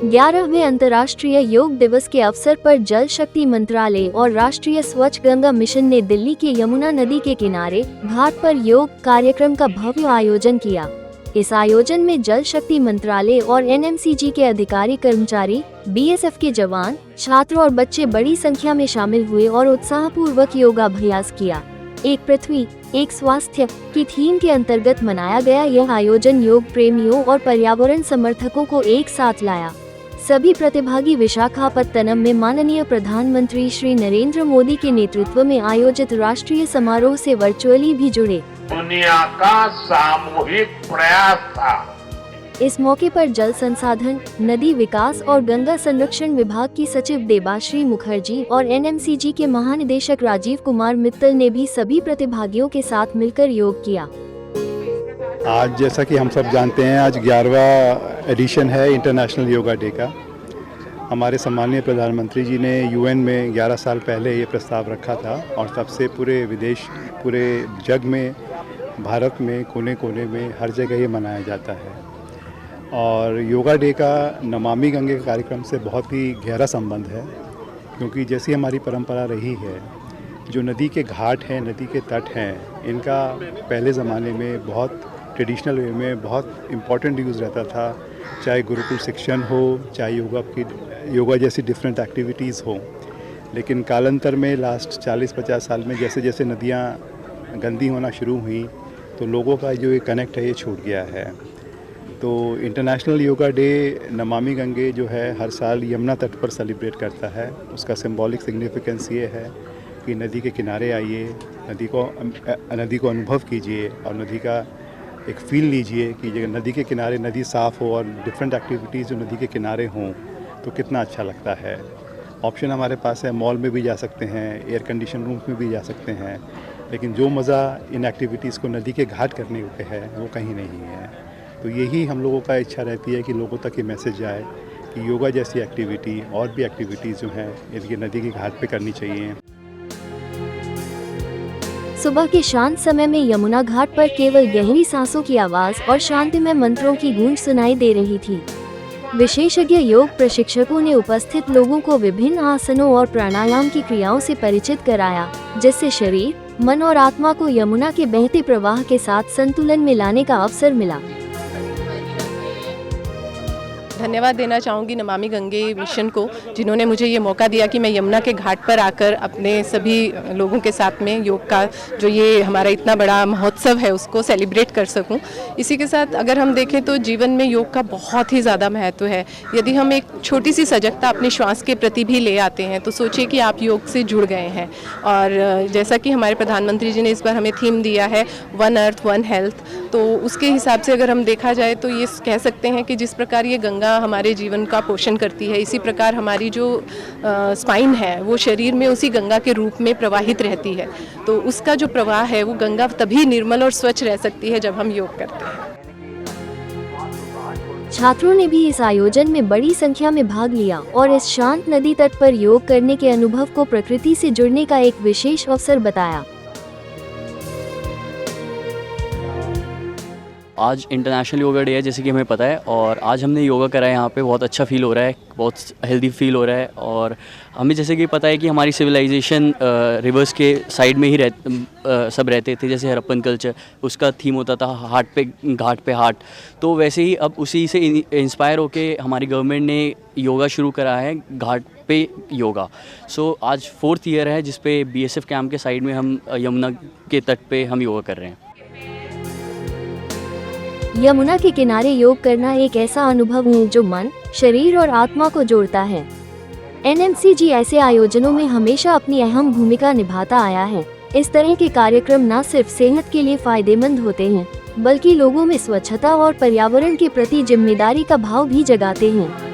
11वें अंतर्राष्ट्रीय योग दिवस के अवसर पर जल शक्ति मंत्रालय और राष्ट्रीय स्वच्छ गंगा मिशन ने दिल्ली के यमुना नदी के किनारे घाट पर योग कार्यक्रम का भव्य आयोजन किया। इस आयोजन में जल शक्ति मंत्रालय और एनएमसीजी के अधिकारी, कर्मचारी, बीएसएफ के जवान, छात्र और बच्चे बड़ी संख्या में शामिल हुए और उत्साहपूर्वक योगाभ्यास किया। एक पृथ्वी एक स्वास्थ्य की थीम के अंतर्गत मनाया गया यह आयोजन योग प्रेमियों और पर्यावरण समर्थकों को एक साथ लाया। सभी प्रतिभागी विशाखापत्तनम में माननीय प्रधानमंत्री श्री नरेंद्र मोदी के नेतृत्व में आयोजित राष्ट्रीय समारोह से वर्चुअली भी जुड़े। दुनिया का सामूहिक प्रयास था। इस मौके पर जल संसाधन, नदी विकास और गंगा संरक्षण विभाग की सचिव देबाश्री मुखर्जी और एनएमसीजी के महानिदेशक राजीव कुमार मित्तल ने भी सभी प्रतिभागियों के साथ मिलकर योग किया। आज जैसा कि हम सब जानते हैं, आज 11वां एडिशन है इंटरनेशनल योगा डे का। हमारे सम्माननीय प्रधानमंत्री जी ने यूएन में 11 साल पहले ये प्रस्ताव रखा था और तब से पूरे जग में, भारत में कोने कोने में हर जगह ये मनाया जाता है। और योगा डे का नमामि गंगे कार्यक्रम से बहुत ही गहरा संबंध है, क्योंकि जैसी हमारी परंपरा रही है, जो नदी के घाट हैं, नदी के तट हैं, इनका पहले ज़माने में बहुत ट्रेडिशनल वे में बहुत इम्पॉर्टेंट यूज़ रहता था। चाहे गुरुकुल शिक्षण हो, चाहे योगा जैसी डिफरेंट एक्टिविटीज़ हो। लेकिन कालांतर में लास्ट 40-50 साल में जैसे जैसे नदियाँ गंदी होना शुरू हुई, तो लोगों का जो ये कनेक्ट है ये छूट गया है। तो international yoga day Namami Gange जो है हर साल यमुना तट पर सेलिब्रेट करता है। उसका सिंबॉलिक सिग्निफिकेंस ये है कि नदी के किनारे आइए, नदी को अनुभव कीजिए और नदी का एक फ़ील लीजिए कि नदी के किनारे नदी साफ़ हो और डिफरेंट एक्टिविटीज़ जो नदी के किनारे हों तो कितना अच्छा लगता है। ऑप्शन हमारे पास है, मॉल में भी जा सकते हैं, एयर कंडीशन रूम्स में भी जा सकते हैं, लेकिन जो मज़ा इन एक्टिविटीज़ को नदी के घाट करने पे है वो कहीं नहीं है। तो यही हम लोगों का इच्छा रहती है कि लोगों तक ये मैसेज जाए कि योगा जैसी एक्टिविटी और भी एक्टिविटीज़ जो हैं इनकी नदी के घाट पे करनी चाहिए। सुबह के शांत समय में यमुना घाट पर केवल गहरी सांसों की आवाज़ और शांतिमय मंत्रों की गूंज सुनाई दे रही थी। विशेषज्ञ योग प्रशिक्षकों ने उपस्थित लोगों को विभिन्न आसनों और प्राणायाम की क्रियाओं से परिचित कराया, जिससे शरीर, मन और आत्मा को यमुना के बहते प्रवाह के साथ संतुलन में लाने का अवसर मिला। धन्यवाद देना चाहूँगी नमामि गंगे मिशन को, जिन्होंने मुझे ये मौका दिया कि मैं यमुना के घाट पर आकर अपने सभी लोगों के साथ में योग का जो ये हमारा इतना बड़ा महोत्सव है उसको सेलिब्रेट कर सकूं। इसी के साथ अगर हम देखें तो जीवन में योग का बहुत ही ज़्यादा महत्व है। यदि हम एक छोटी सी सजगता अपने श्वास के प्रति भी ले आते हैं तो सोचिए कि आप योग से जुड़ गए हैं। और जैसा कि हमारे प्रधानमंत्री जी ने इस बार हमें थीम दिया है वन अर्थ वन हेल्थ, तो उसके हिसाब से अगर हम देखा जाए तो ये कह सकते हैं कि जिस प्रकार ये गंगा हमारे जीवन का पोषण करती है, इसी प्रकार हमारी जो स्पाइन है वो शरीर में उसी गंगा के रूप में प्रवाहित रहती है। तो उसका जो प्रवाह है वो गंगा तभी निर्मल और स्वच्छ रह सकती है जब हम योग करते हैं। छात्रों ने भी इस आयोजन में बड़ी संख्या में भाग लिया और इस शांत नदी तट पर योग करने के अनुभव को प्रकृति से जुड़ने का एक विशेष अवसर बताया। आज इंटरनेशनल योगा डे है, जैसे कि हमें पता है, और आज हमने योगा करा है यहाँ पे। बहुत अच्छा फील हो रहा है, बहुत हेल्दी फील हो रहा है। और हमें जैसे कि पता है कि हमारी सिविलाइजेशन रिवर्स के साइड में ही सब रहते थे। जैसे हड़प्पन कल्चर, उसका थीम होता था घाट पे हाट। तो वैसे ही अब उसी से इंस्पायर होके हमारी गवर्नमेंट ने योगा शुरू करा है, घाट पे योगा। सो आज 4th ईयर है जिस पे बीएसएफ कैंप के साइड में हम यमुना के तट पे हम योगा कर रहे हैं। यमुना के किनारे योग करना एक ऐसा अनुभव है जो मन, शरीर और आत्मा को जोड़ता है। एनएमसीजी ऐसे आयोजनों में हमेशा अपनी अहम भूमिका निभाता आया है। इस तरह के कार्यक्रम न सिर्फ सेहत के लिए फायदेमंद होते हैं, बल्कि लोगों में स्वच्छता और पर्यावरण के प्रति जिम्मेदारी का भाव भी जगाते हैं।